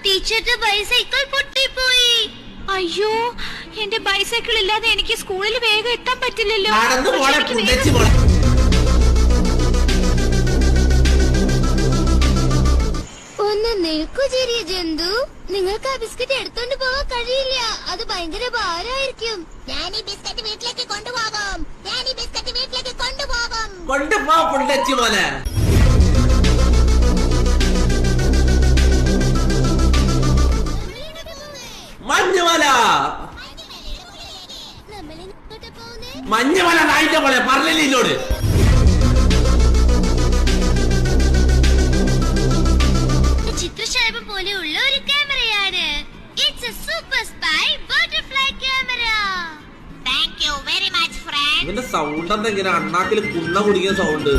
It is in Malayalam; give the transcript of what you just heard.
ടീച്ചറുടെ ബൈസൈക്കിൾ പൊട്ടിപ്പോയി. അയ്യോ, എന്റെ ബൈസൈക്കിൾ ഇല്ലാതെ എനിക്ക് സ്കൂളിൽ വേഗം എത്താൻ പറ്റില്ലല്ലോ. ഒന്ന് നിൽക്കൂ ചെറിയ ജന്തു, നിങ്ങൾക്ക് ആ ബിസ്ക്കറ്റ് എടുത്തോണ്ട് പോകാൻ കഴിയില്ല. അത് ഭയങ്കര ഭാരമായിരിക്കും. ഞാൻ ഈ ബിസ്ക്കറ്റ് വീട്ടിലേക്ക് കൊണ്ടുപോകും. മഞ്ഞമല നായിന്റെ പോലെ പറഞ്ഞില്ലേ എന്നോട്. ചിത്രശലഭം പോലെയുള്ള ഒരു ക്യാമറയാണ്. It's a super spy butterfly camera. Thank you very much friend. ഇവന്റെ സൗണ്ട് എന്താ ഇങ്ങനെ അണ്ണാക്കിൽ കുന്ന കുടിക്കുന്ന സൗണ്ട്?